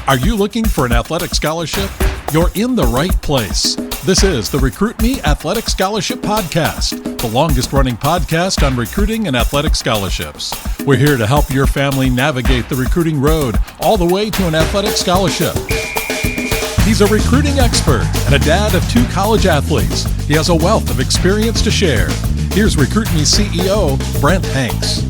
Are you looking for an athletic scholarship? You're in the right place. This is the Recruit Me Athletic Scholarship Podcast, the longest-running podcast on recruiting and athletic scholarships. We're here to help your family navigate the recruiting road all the way to an athletic scholarship. He's a recruiting expert and a dad of 2 college athletes. He has a wealth of experience to share. Here's Recruit Me CEO, Brent Hanks.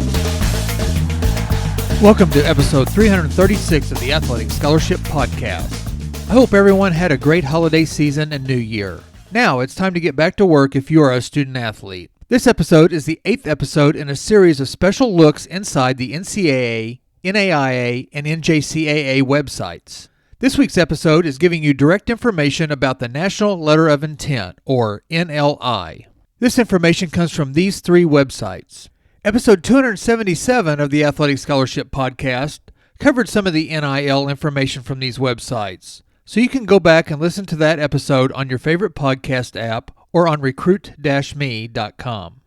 Welcome to episode 336 of the Athletic Scholarship Podcast. I hope everyone had a great holiday season and new year. Now it's time to get back to work if you are a student athlete. This episode is the 8th episode in a series of special looks inside the NCAA, NAIA, and NJCAA websites. This week's episode is giving you direct information about the National Letter of Intent, or NLI. This information comes from these 3 websites. Episode 277 of the Athletic Scholarship Podcast covered some of the NIL information from these websites, so you can go back and listen to that episode on your favorite podcast app or on recruit-me.com.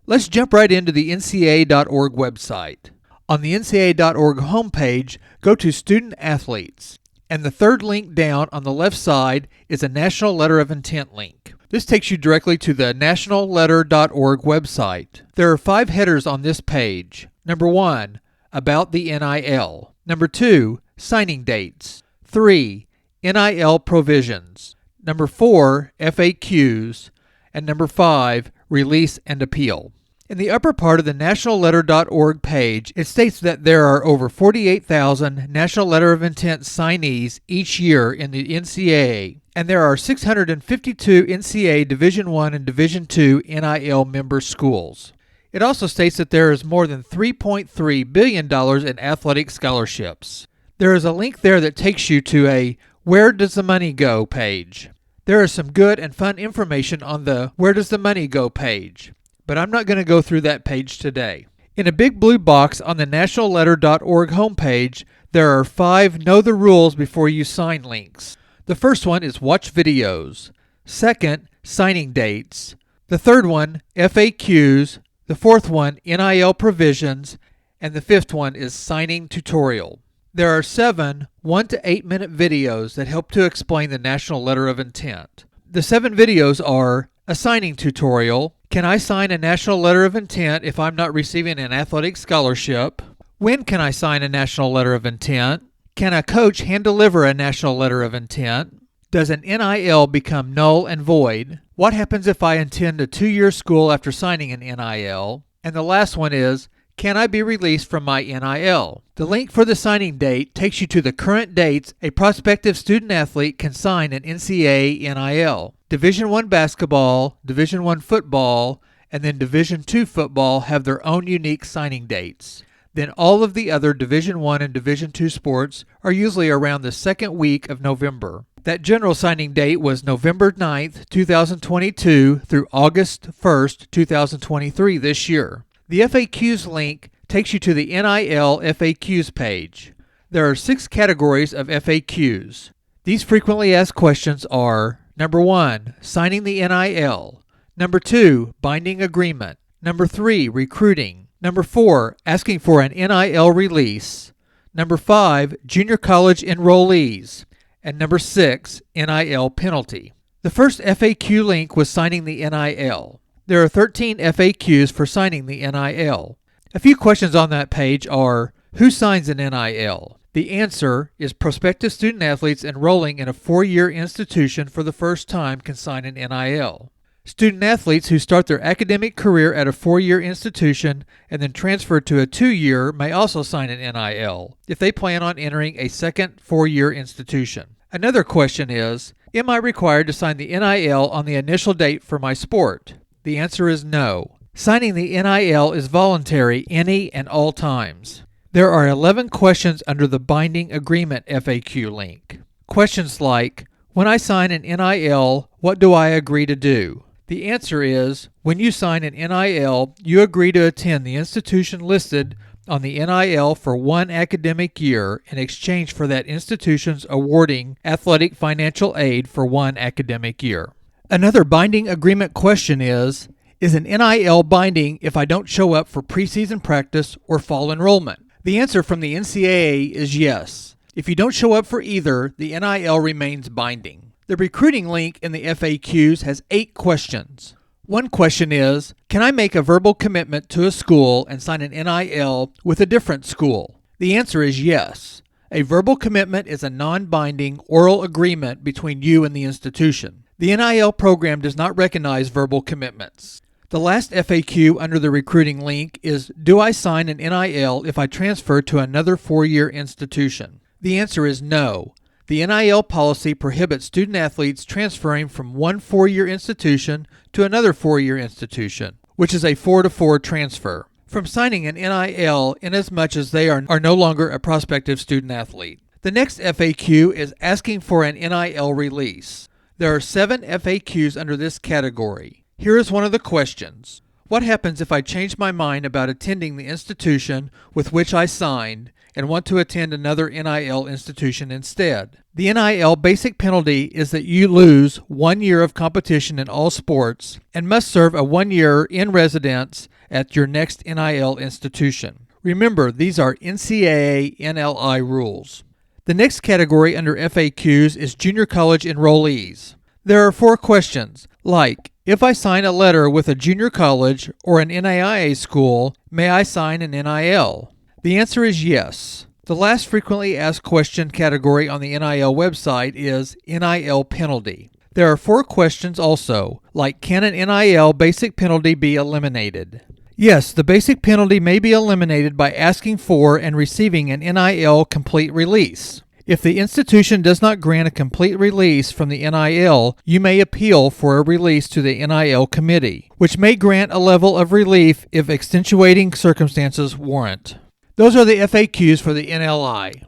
Let's jump right into the NCAA.org website. On the NCAA.org homepage, go to Student Athletes, and the third link down on the left side is a National Letter of Intent link. This takes you directly to the nationalletter.org website. There are 5 headers on this page. Number 1, about the NIL. Number 2, signing dates. 3, NIL provisions. Number 4, FAQs. And number 5, release and appeal. In the upper part of the nationalletter.org page, it states that there are over 48,000 National Letter of Intent signees each year in the NCAA, and there are 652 NCAA Division I and Division II NIL member schools. It also states that there is more than $3.3 billion in athletic scholarships. There is a link there that takes you to a Where Does the Money Go page. There is some good and fun information on the Where Does the Money Go page, but I'm not going to go through that page today. In a big blue box on the nationalletter.org homepage, there are 5 Know the Rules Before You Sign links. The first one is watch videos. Second, signing dates. The third one, FAQs. The fourth one, NIL provisions. And the 5th one is signing tutorial. There are 7 1 to 8 minute videos that help to explain the National Letter of Intent. The 7 videos are a signing tutorial. Can I sign a National Letter of Intent if I'm not receiving an athletic scholarship? When can I sign a National Letter of Intent? Can a coach hand-deliver a National Letter of Intent? Does an NIL become null and void? What happens if I attend a 2-year school after signing an NIL? And the last one is, can I be released from my NIL? The link for the signing date takes you to the current dates a prospective student-athlete can sign an NCAA NIL. Division I basketball, Division I football, and then Division II football have their own unique signing dates. Then all of the other Division I and Division II sports are usually around the second week of November. That general signing date was November 9th, 2022 through August 1st, 2023 this year. The FAQs link takes you to the NIL FAQs page. There are 6 categories of FAQs. These frequently asked questions are: Number 1, signing the NIL. Number 2, binding agreement. Number 3, recruiting. Number 4, asking for an NIL release. Number 5, junior college enrollees. And number 6, NIL penalty. The first FAQ link was signing the NIL. There are 13 FAQs for signing the NIL. A few questions on that page are: who signs an NIL? The answer is prospective student athletes enrolling in a 4-year institution for the first time can sign an NIL. Student athletes who start their academic career at a 4-year institution and then transfer to a 2-year may also sign an NIL if they plan on entering a second 4-year institution. Another question is, am I required to sign the NIL on the initial date for my sport? The answer is no. Signing the NIL is voluntary any and all times. There are 11 questions under the binding agreement FAQ link. Questions like, when I sign an NIL, what do I agree to do? The answer is, when you sign an NIL, you agree to attend the institution listed on the NIL for 1 academic year in exchange for that institution's awarding athletic financial aid for 1 academic year. Another binding agreement question is an NIL binding if I don't show up for preseason practice or fall enrollment? The answer from the NCAA is yes. If you don't show up for either, the NIL remains binding. The recruiting link in the FAQs has 8 questions. One question is, can I make a verbal commitment to a school and sign an NIL with a different school? The answer is yes. A verbal commitment is a non-binding oral agreement between you and the institution. The NIL program does not recognize verbal commitments. The last FAQ under the recruiting link is, do I sign an NIL if I transfer to another 4-year institution? The answer is no. The NIL policy prohibits student-athletes transferring from one 4-year institution to another 4-year institution, which is a 4-to-4 transfer, from signing an NIL inasmuch as they are no longer a prospective student-athlete. The next FAQ is asking for an NIL release. There are 7 FAQs under this category. Here is one of the questions. What happens if I change my mind about attending the institution with which I signed and want to attend another NIL institution instead? The NIL basic penalty is that you lose 1 year of competition in all sports and must serve a 1 year in residence at your next NIL institution. Remember, these are NCAA NLI rules. The next category under FAQs is junior college enrollees. There are 4 questions, like, if I sign a letter with a junior college or an NAIA school, may I sign an NIL? The answer is yes. The last frequently asked question category on the NIL website is NIL penalty. There are 4 questions also, like, can an NIL basic penalty be eliminated? Yes, the basic penalty may be eliminated by asking for and receiving an NIL complete release. If the institution does not grant a complete release from the NIL, you may appeal for a release to the NIL committee, which may grant a level of relief if extenuating circumstances warrant. Those are the FAQs for the NLI.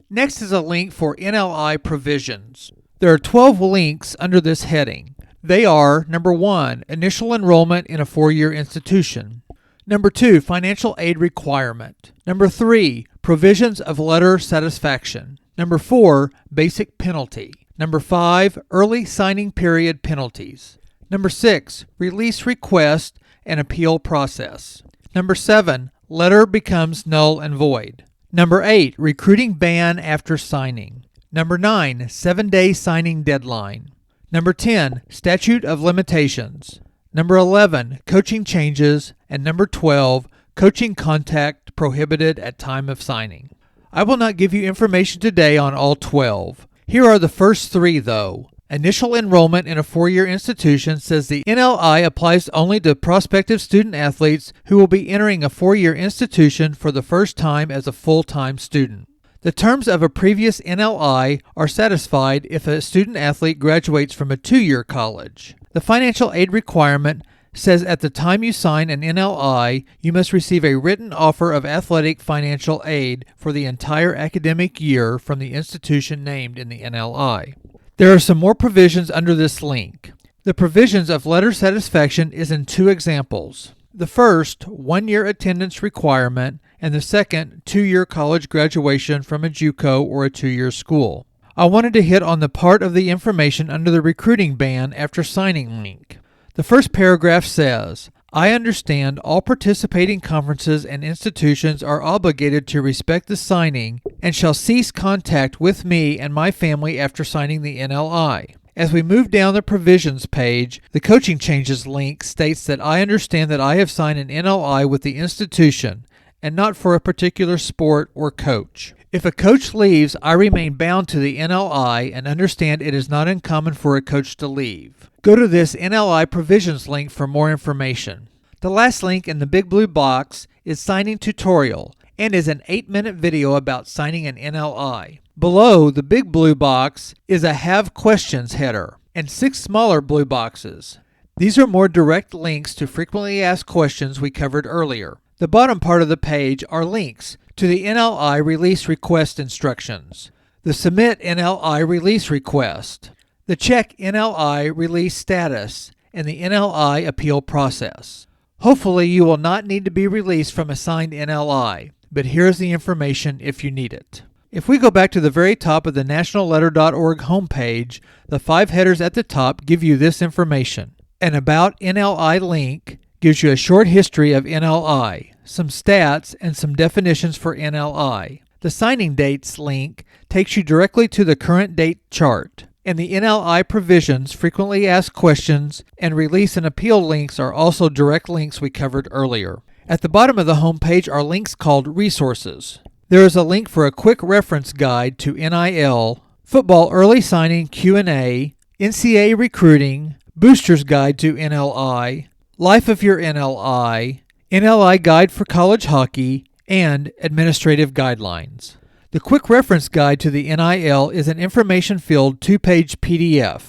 Next is a link for NLI provisions. There are 12 links under this heading. They are, number 1, initial enrollment in a 4-year institution. Number 2, financial aid requirement. Number 3, provisions of letter satisfaction. Number 4, basic penalty. Number 5, early signing period penalties. Number 6, release request and appeal process. Number 7, letter becomes null and void. Number 8, recruiting ban after signing. Number 9, 7-day signing deadline. Number 10, statute of limitations. Number 11, coaching changes. And number 12, coaching contact prohibited at time of signing. I will not give you information today on all 12. Here are the first 3 though. Initial enrollment in a 4-year institution says the NLI applies only to prospective student-athletes who will be entering a 4-year institution for the first time as a full-time student. The terms of a previous NLI are satisfied if a student-athlete graduates from a 2-year college. The financial aid requirement says at the time you sign an NLI, you must receive a written offer of athletic financial aid for the entire academic year from the institution named in the NLI. There are some more provisions under this link. The provisions of letter satisfaction is in 2 examples. The first, 1-year attendance requirement, and the second, 2-year college graduation from a JUCO or a 2-year school. I wanted to hit on the part of the information under the recruiting ban after signing link. The first paragraph says, I understand all participating conferences and institutions are obligated to respect the signing and shall cease contact with me and my family after signing the NLI. As we move down the provisions page, the coaching changes link states that I understand that I have signed an NLI with the institution and not for a particular sport or coach. If a coach leaves, I remain bound to the NLI and understand it is not uncommon for a coach to leave. Go to this NLI provisions link for more information. The last link in the big blue box is signing tutorial and is an 8-minute video about signing an NLI. Below the big blue box is a have questions header and 6 smaller blue boxes. These are more direct links to frequently asked questions we covered earlier. The bottom part of the page are links to the NLI release request instructions, the submit NLI release request, the check NLI release status, and the NLI appeal process. Hopefully you will not need to be released from a signed NLI, but here's the information if you need it. If we go back to the very top of the nationalletter.org homepage, the 5 headers at the top give you this information. An About NLI link gives you a short history of NLI, some stats, and some definitions for NLI. The signing dates link takes you directly to the current date chart, and the NLI provisions, frequently asked questions, and release and appeal links are also direct links we covered earlier. At the bottom of the home page are links called Resources. There is a link for a quick reference guide to NIL, Football Early Signing Q&A, NCAA Recruiting, Booster's Guide to NLI, Life of Your NLI, NLI Guide for College Hockey, and Administrative Guidelines. The Quick Reference Guide to the NIL is an information-filled 2-page PDF.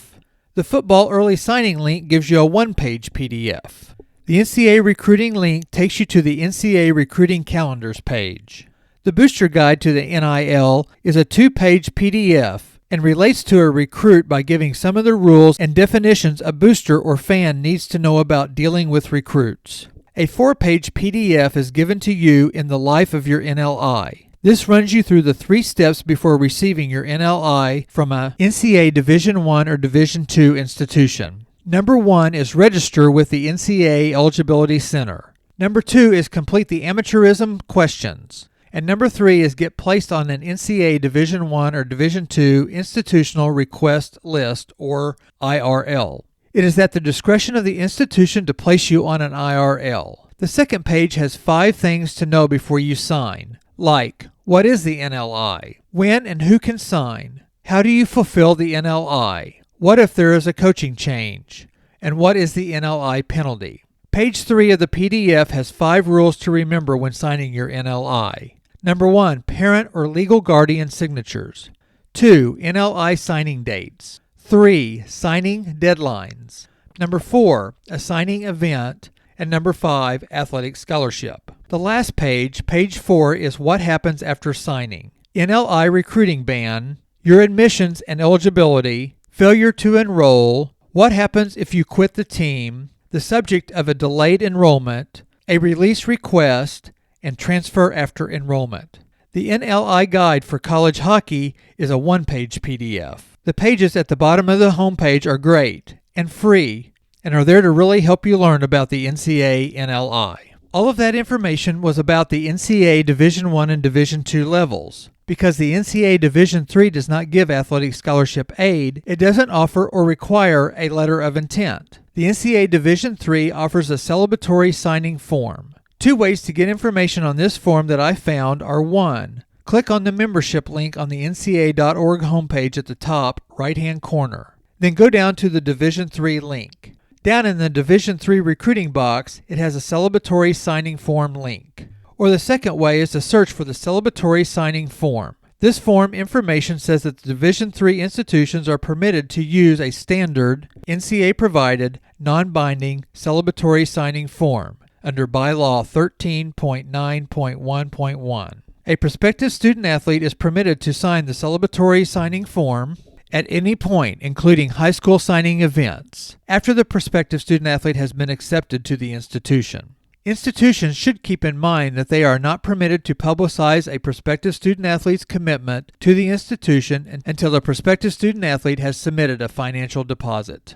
The Football Early Signing link gives you a 1-page PDF. The NCAA Recruiting link takes you to the NCAA Recruiting Calendars page. The Booster Guide to the NIL is a 2-page PDF and relates to a recruit by giving some of the rules and definitions a booster or fan needs to know about dealing with recruits. A 4-page PDF is given to you in the Life of Your NLI. This runs you through the 3 steps before receiving your NLI from a NCAA Division I or Division II institution. Number 1 is register with the NCAA Eligibility Center. Number 2 is complete the amateurism questions. And number 3 is get placed on an NCAA Division I or Division II Institutional Request List, or IRL. It is at the discretion of the institution to place you on an IRL. The second page has 5 things to know before you sign, like, what is the NLI? When and who can sign? How do you fulfill the NLI? What if there is a coaching change? And what is the NLI penalty? Page 3 of the PDF has 5 rules to remember when signing your NLI. Number 1, parent or legal guardian signatures. 2, NLI signing dates. 3, signing deadlines. Number 4, a signing event. And number 5, athletic scholarship. The last page, page 4, is what happens after signing. NLI recruiting ban, your admissions and eligibility, failure to enroll, what happens if you quit the team, the subject of a delayed enrollment, a release request, and transfer after enrollment. The NLI Guide for College Hockey is a 1-page PDF. The pages at the bottom of the home page are great and free and are there to really help you learn about the NCAA NLI. All of that information was about the NCAA Division I and Division II levels. Because the NCAA Division III does not give athletic scholarship aid, it doesn't offer or require a letter of intent. The NCAA Division III offers a celebratory signing form. 2 ways to get information on this form that I found are: 1, click on the membership link on the NCAA.org homepage at the top right-hand corner. Then go down to the Division III link. Down in the Division III recruiting box, it has a celebratory signing form link. Or the second way is to search for the celebratory signing form. This form information says that the Division III institutions are permitted to use a standard, NCAA-provided, non-binding celebratory signing form under Bylaw 13.9.1.1. A prospective student-athlete is permitted to sign the celebratory signing form at any point, including high school signing events, after the prospective student-athlete has been accepted to the institution. Institutions should keep in mind that they are not permitted to publicize a prospective student-athlete's commitment to the institution until the prospective student-athlete has submitted a financial deposit.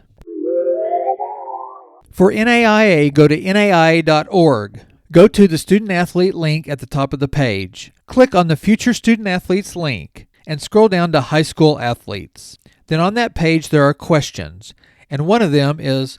For NAIA, go to NAIA.org. Go to the student-athlete link at the top of the page. Click on the Future Student Athletes link and scroll down to High School Athletes. Then on that page there are questions, and one of them is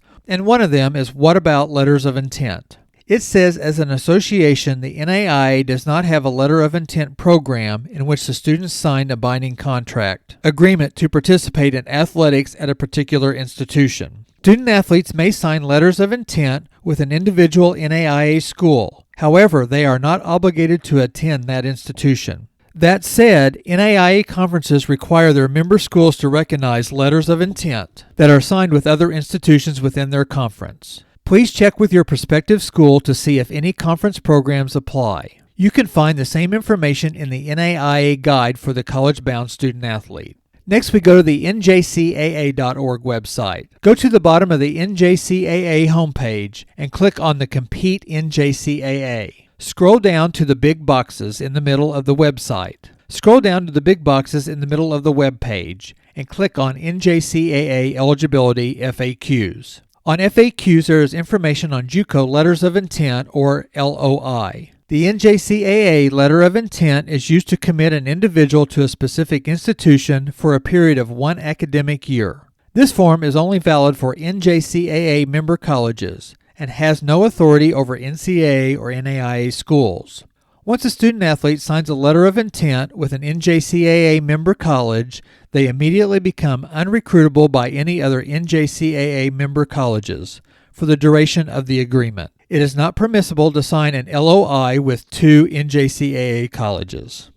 what about letters of intent? It says, as an association, the NAIA does not have a letter of intent program in which the students signed a binding contract agreement to participate in athletics at a particular institution. Student-athletes may sign letters of intent with an individual NAIA school. However, they are not obligated to attend that institution. That said, NAIA conferences require their member schools to recognize letters of intent that are signed with other institutions within their conference. Please check with your prospective school to see if any conference programs apply. You can find the same information in the NAIA Guide for the college-bound student-athlete. Next, we go to the NJCAA.org website. Go to the bottom of the NJCAA homepage and click on the Compete NJCAA. Scroll down to the big boxes in the middle of the website. Scroll down to the big boxes in the middle of the web page and click on NJCAA Eligibility FAQs. On FAQs, there is information on JUCO Letters of Intent, or LOI. The NJCAA letter of intent is used to commit an individual to a specific institution for a period of 1 academic year. This form is only valid for NJCAA member colleges and has no authority over NCAA or NAIA schools. Once a student-athlete signs a letter of intent with an NJCAA member college, they immediately become unrecruitable by any other NJCAA member colleges for the duration of the agreement. It is not permissible to sign an LOI with 2 NJCAA colleges.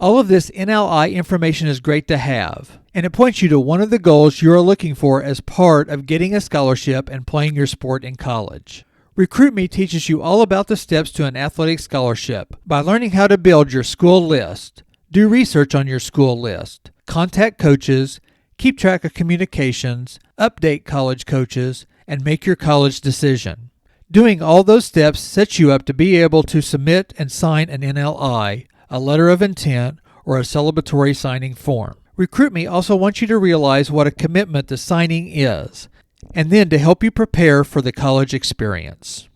All of this NLI information is great to have, and it points you to one of the goals you are looking for as part of getting a scholarship and playing your sport in college. RecruitMe teaches you all about the steps to an athletic scholarship by learning how to build your school list, do research on your school list, contact coaches, keep track of communications, update college coaches, and make your college decision. Doing all those steps sets you up to be able to submit and sign an NLI, a letter of intent, or a celebratory signing form. RecruitMe also wants you to realize what a commitment to signing is, and then to help you prepare for the college experience.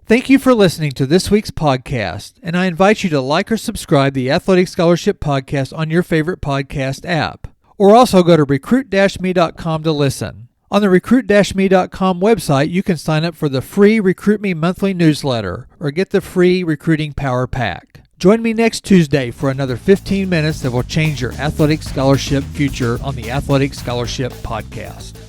Thank you for listening to this week's podcast, and I invite you to like or subscribe the Athletic Scholarship Podcast on your favorite podcast app, or also go to recruit-me.com to listen. On the recruit-me.com website, you can sign up for the free RecruitMe monthly newsletter or get the free Recruiting Power Pack. Join me next Tuesday for another 15 minutes that will change your athletic scholarship future on the Athletic Scholarship Podcast.